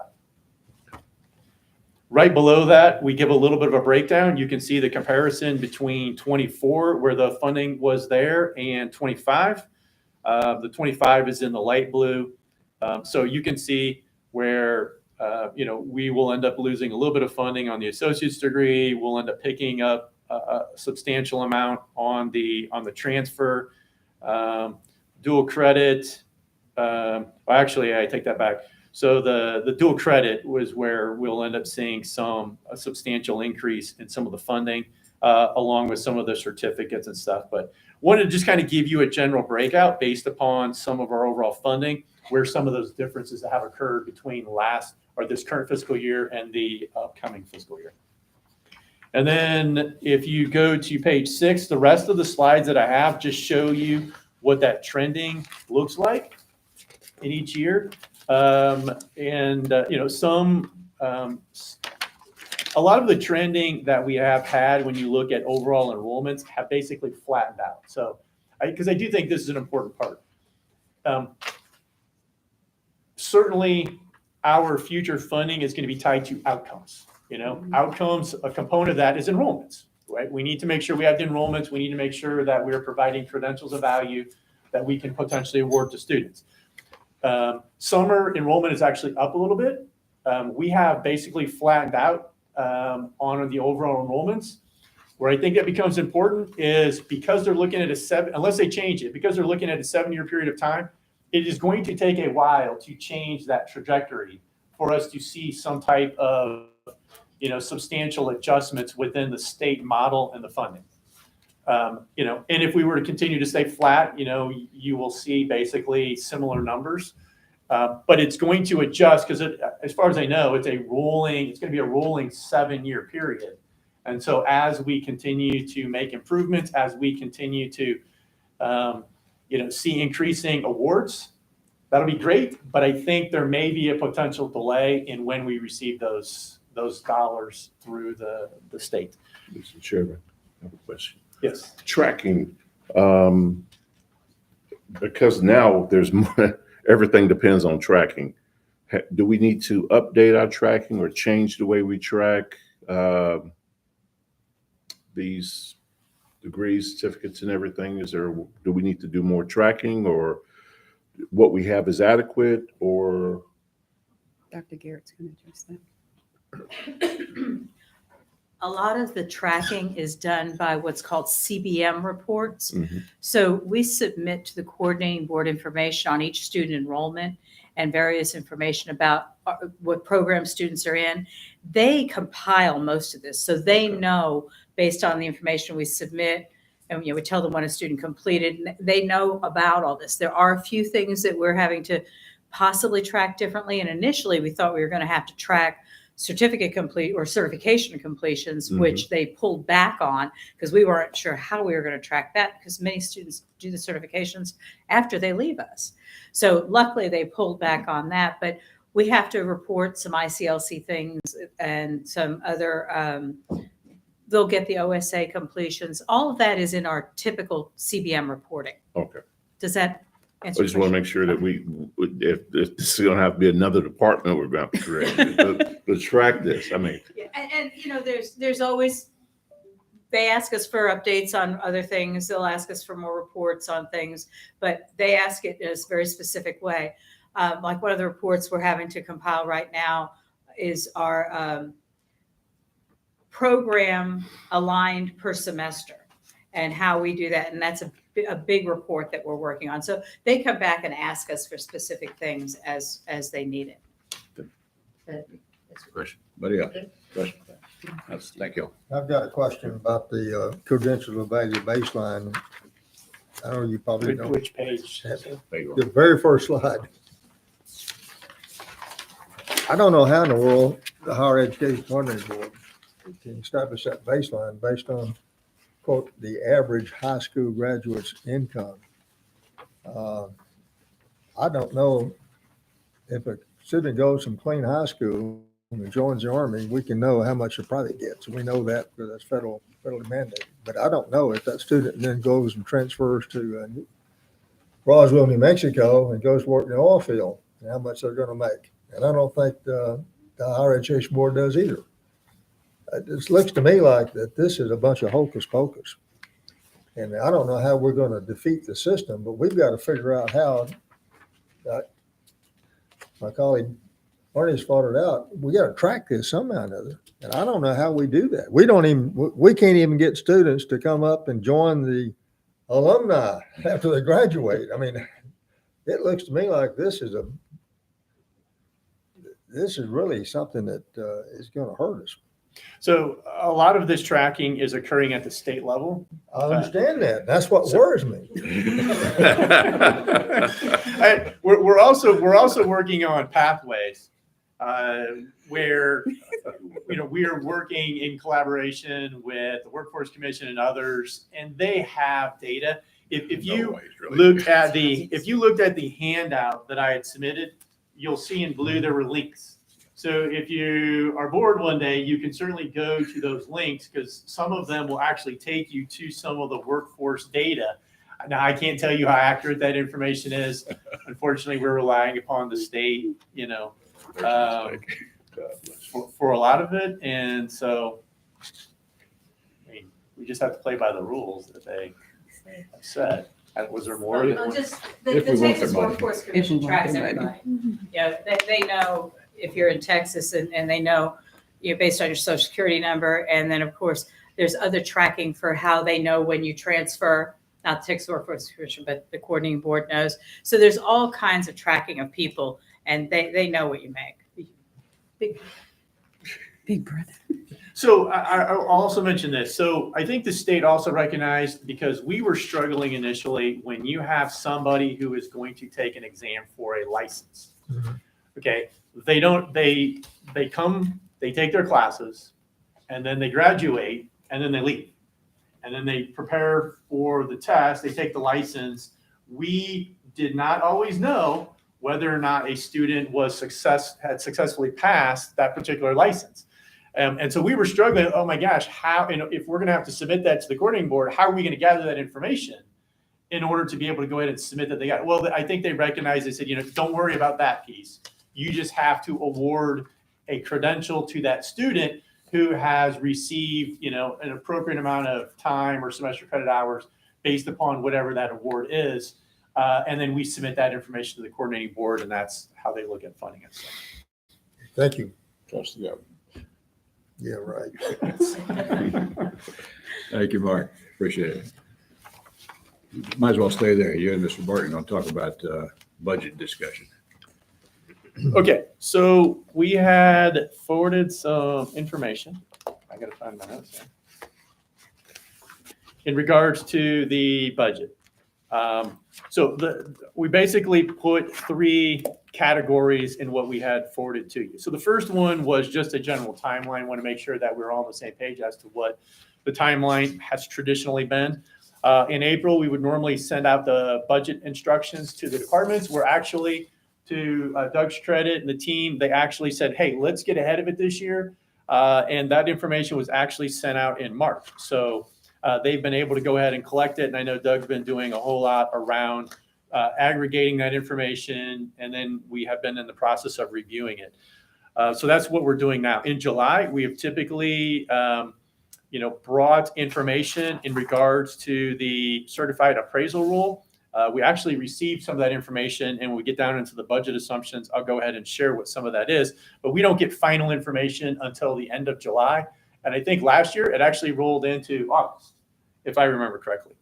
Right below that, we give a little bit of a breakdown. You can see the comparison between 24, where the funding was there, and 25. The 25 is in the light blue. So you can see where, we will end up losing a little bit of funding on the associate's degree. We'll end up picking up a substantial amount on the transfer, dual credit. Actually, I take that back. So the dual credit was where we'll end up seeing a substantial increase in some of the funding, along with some of the certificates and stuff. But wanted to just kind of give you a general breakout based upon some of our overall funding, where some of those differences that have occurred between this current fiscal year and the upcoming fiscal year. And then if you go to page 6, the rest of the slides that I have just show you what that trending looks like in each year. A lot of the trending that we have had when you look at overall enrollments have basically flattened out. So, because I do think this is an important part. Certainly, our future funding is going to be tied to outcomes. Outcomes, a component of that is enrollments, right? We need to make sure we have the enrollments. We need to make sure that we're providing credentials of value that we can potentially award to students. Summer enrollment is actually up a little bit. We have basically flattened out on the overall enrollments. Where I think that becomes important is because they're looking at unless they change it, because they're looking at a 7-year period of time, it is going to take a while to change that trajectory for us to see some type of, substantial adjustments within the state model and the funding. And if we were to continue to stay flat, you will see basically similar numbers. But it's going to adjust because as far as I know, it's going to be a rolling 7-year period. And so as we continue to make improvements, as we continue to, see increasing awards, that'll be great. But I think there may be a potential delay in when we receive those dollars through the state. Mr. Chairman, I have a question. Yes. Tracking, because now there's more, everything depends on tracking. Do we need to update our tracking or change the way we track these degrees, certificates, and everything? Do we need to do more tracking, or what we have is adequate, or? Dr. Garrett's going to address that. A lot of the tracking is done by what's called CBM reports. Mm-hmm. So we submit to the coordinating board information on each student enrollment and various information about what program students are in. They compile most of this. So they know based on the information we submit, and we tell them when a student completed, they know about all this. There are a few things that we're having to possibly track differently. And initially we thought we were going to have to track certificate complete or certification completions, Mhm. which they pulled back on because we weren't sure how we were going to track that because many students do the certifications after they leave us. So luckily they pulled back on that, but we have to report some ICLC things and some other, they'll get the OSA completions. All of that is in our typical CBM reporting. Okay. Does that I answer? just want to make sure that if this is going to have to be another department, we're going to have to create to track this. I mean, Yeah, and there's always, they ask us for updates on other things. They'll ask us for more reports on things, but they ask it in a very specific way. Like one of the reports we're having to compile right now is our program aligned per semester and how we do that. And that's a big report that we're working on. So they come back and ask us for specific things as they need it. Question. Buddy, question. Thank you. I've got a question about the credential value baseline. I know you probably don't. Which page? The very first slide. I don't know how in the world the Higher Education Coordinating Board can establish that baseline based on, quote, the average high school graduate's income. I don't know if a student goes from Clean High School when he joins the Army, we can know how much a private gets. We know that because that's federally mandated. But I don't know if that student then goes and transfers to Roswell, New Mexico, and goes to work in the oil field and how much they're going to make. And I don't think the higher education board does either. It looks to me like that this is a bunch of hocus pocus. And I don't know how we're going to defeat the system, but we've got to figure out how. My colleague Barney's fought it out. We got to track this somehow or another. And I don't know how we do that. We can't even get students to come up and join the alumni after they graduate. I mean, it looks to me like this is really something that is going to hurt us. So a lot of this tracking is occurring at the state level. I understand that. That's what worries me. We're also working on pathways where we are working in collaboration with the Workforce Commission and others, and they have data. If you looked at the handout that I had submitted, you'll see in blue there were links. So if you are bored one day, you can certainly go to those links because some of them will actually take you to some of the workforce data. Now, I can't tell you how accurate that information is. Unfortunately, we're relying upon the state, for a lot of it. And so, I mean, we just have to play by the rules that they have set. Was there more? Just the Texas Workforce Commission tracks everybody. They know if you're in Texas and they know based on your social security number. And then of course, there's other tracking for how they know when you transfer, not the Texas Workforce Commission, but the coordinating board knows. So there's all kinds of tracking of people and they know what you make. Big brother. So I'll also mention this. So I think the state also recognized because we were struggling initially when you have somebody who is going to take an exam for a license. Mm-hmm. Okay. They take their classes and then they graduate and then they leave. And then they prepare for the test. They take the license. We did not always know whether or not a student had successfully passed that particular license. And so we were struggling. Oh my gosh, how, if we're going to have to submit that to the coordinating board, how are we going to gather that information in order to be able to go ahead and submit that they got it? Well, I think they recognized, they said, don't worry about that piece. You just have to award a credential to that student who has received, an appropriate amount of time or semester credit hours based upon whatever that award is. And then we submit that information to the coordinating board, and that's how they look at funding it. So. Thank you. Trust the government. Yeah, right. Thank you, Mark. Appreciate it. Might as well stay there. You and Mr. Barton going to talk about budget discussion. Okay, so we had forwarded some information. I got to find my notes here. In regards to the budget. We basically put 3 categories in what we had forwarded to you. So the first one was just a general timeline. I want to make sure that we're all on the same page as to what the timeline has traditionally been. In April, we would normally send out the budget instructions to the departments. We're actually, to Doug's credit and the team, they actually said, hey, let's get ahead of it this year. And that information was actually sent out in March. So they've been able to go ahead and collect it. And I know Doug's been doing a whole lot around aggregating that information. And then we have been in the process of reviewing it. So that's what we're doing now. In July, we have typically, brought information in regards to the certified appraisal rule. We actually received some of that information, and when we get down into the budget assumptions, I'll go ahead and share what some of that is. But we don't get final information until the end of July. And I think last year it actually rolled into August, if I remember correctly.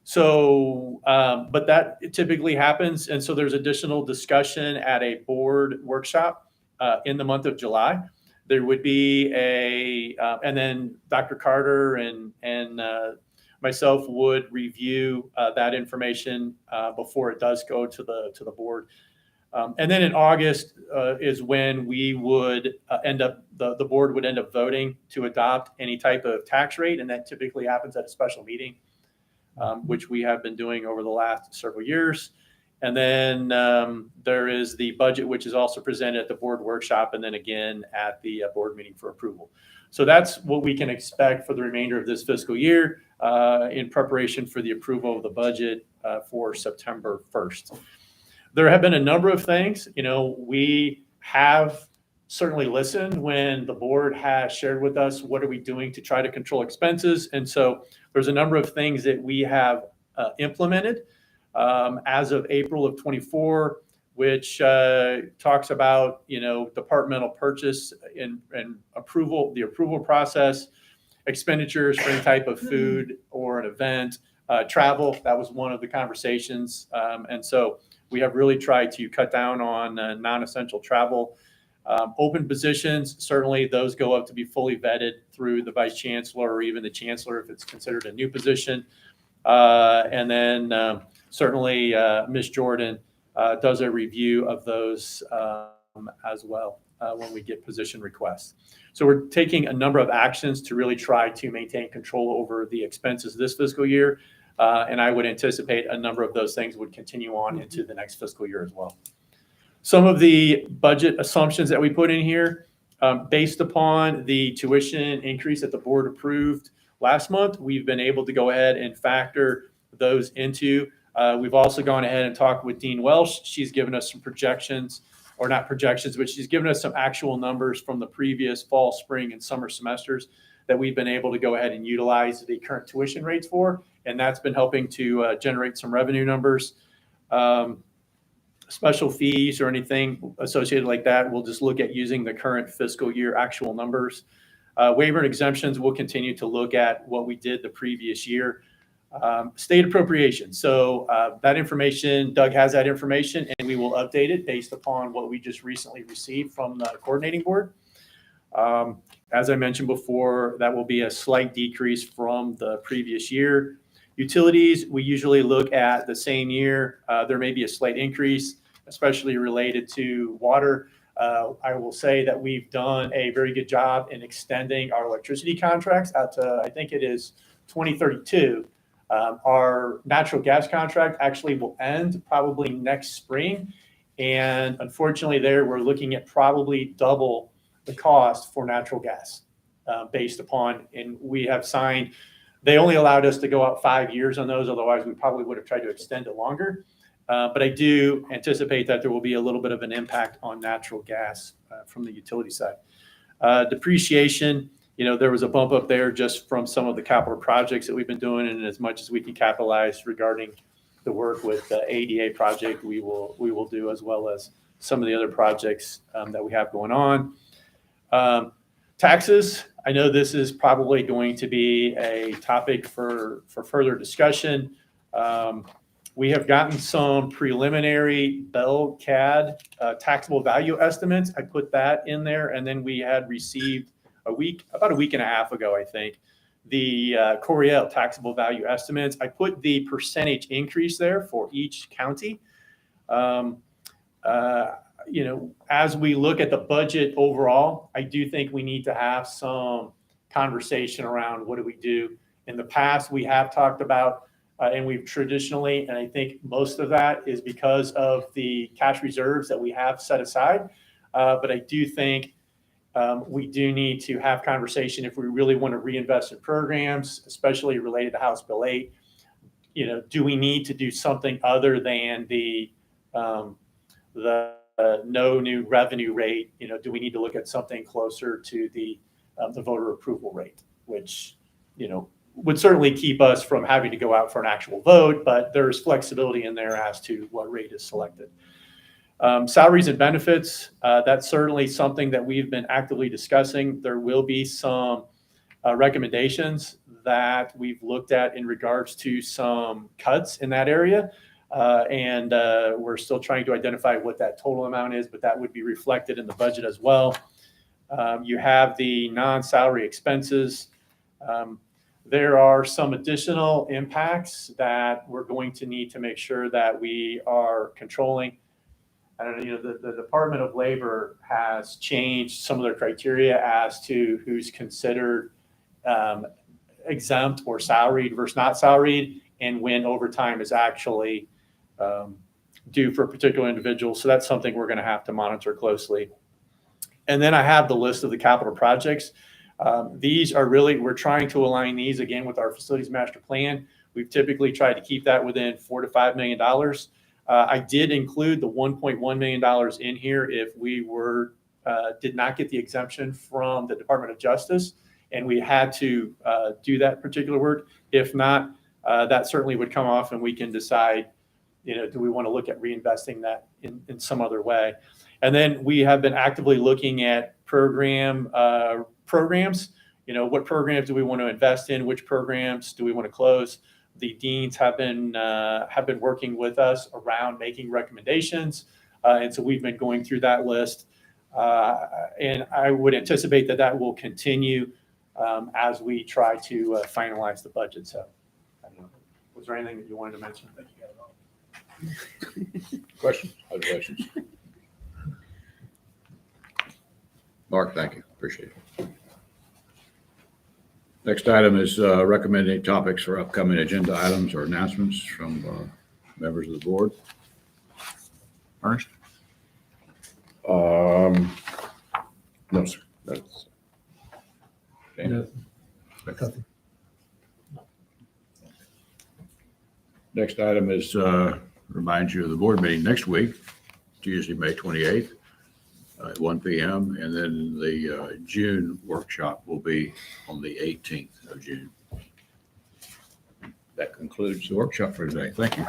So, but that typically happens. And so there's additional discussion at a board workshop in the month of July. There would be and then Dr. Carter and myself would review that information before it does go to the board. And then in August is when we would the board would end up voting to adopt any type of tax rate. And that typically happens at a special meeting, which we have been doing over the last several years. And then there is the budget, which is also presented at the board workshop and then again at the board meeting for approval. So that's what we can expect for the remainder of this fiscal year in preparation for the approval of the budget for September 1st. There have been a number of things. We have certainly listened when the board has shared with us what are we doing to try to control expenses. And so there's a number of things that we have implemented as of April of 24, which talks about, departmental purchase and approval, the approval process, expenditures for any type of food or an event, travel. That was one of the conversations. And so we have really tried to cut down on non-essential travel. Open positions, certainly those go up to be fully vetted through the vice chancellor or even the chancellor if it's considered a new position. And then certainly Ms. Jordan does a review of those as well when we get position requests. So we're taking a number of actions to really try to maintain control over the expenses this fiscal year. And I would anticipate a number of those things would continue on into the next fiscal year as well. Some of the budget assumptions that we put in here, based upon the tuition increase that the board approved last month, we've been able to go ahead and factor those into. We've also gone ahead and talked with Dean Welsh. She's given us some projections, or not projections, but she's given us some actual numbers from the previous fall, spring, and summer semesters that we've been able to go ahead and utilize the current tuition rates for. And that's been helping to generate some revenue numbers. Special fees or anything associated like that, we'll just look at using the current fiscal year actual numbers. Waiver and exemptions, we'll continue to look at what we did the previous year. State appropriation. So that information, Doug has that information, and we will update it based upon what we just recently received from the coordinating board. As I mentioned before, that will be a slight decrease from the previous year. Utilities, we usually look at the same year. There may be a slight increase, especially related to water. I will say that we've done a very good job in extending our electricity contracts out to, I think it is 2032. Our natural gas contract actually will end probably next spring. And unfortunately there, we're looking at probably double the cost for natural gas based upon, and we have signed, they only allowed us to go out 5 years on those. Otherwise we probably would have tried to extend it longer. But I do anticipate that there will be a little bit of an impact on natural gas from the utility side. Depreciation, there was a bump up there just from some of the capital projects that we've been doing, and as much as we can capitalize regarding the work with the ADA project, we will do, as well as some of the other projects that we have going on. Taxes, I know this is probably going to be a topic for further discussion. We have gotten some preliminary Bell CAD taxable value estimates. I put that in there, and then we had received about a week and a half ago, I think, the Coriel taxable value estimates. I put the percentage increase there for each county. As we look at the budget overall, I do think we need to have some conversation around what do we do. In the past, we have talked about, and we've traditionally, and I think most of that is because of the cash reserves that we have set aside. But I do think we do need to have conversation if we really want to reinvest in programs, especially related to House Bill 8. Do we need to do something other than the no new revenue rate? Do we need to look at something closer to the voter approval rate, which would certainly keep us from having to go out for an actual vote, but there's flexibility in there as to what rate is selected. Salaries and benefits, that's certainly something that we've been actively discussing. There will be some recommendations that we've looked at in regards to some cuts in that area. And we're still trying to identify what that total amount is, but that would be reflected in the budget as well. You have the non-salary expenses. There are some additional impacts that we're going to need to make sure that we are controlling. I don't know, the Department of Labor has changed some of their criteria as to who's considered exempt or salaried versus not salaried, and when overtime is actually do for a particular individual. So that's something we're going to have to monitor closely. And then I have the list of the capital projects. These are really, we're trying to align these again with our facilities master plan. We've typically tried to keep that within $4 to $5 million. I did include the $1.1 million in here if we did not get the exemption from the Department of Justice and we had to do that particular work. If not, that certainly would come off and we can decide, do we want to look at reinvesting that in some other way? And then we have been actively looking at programs. What programs do we want to invest in? Which programs do we want to close? The deans have been working with us around making recommendations, and so we've been going through that list. And I would anticipate that will continue as we try to finalize the budget. So, I don't know. Was there anything that you wanted to mention? Questions? Other questions? Mark, thank you. Appreciate it. Next item is recommending topics for upcoming agenda items or announcements from members of the board. Ernest? No, sir. That's Okay. Nothing. Next item is remind you of the board meeting next week, Tuesday, May 28th at 1 p.m. And then the June workshop will be on the 18th of June. That concludes the workshop for today. Thank you.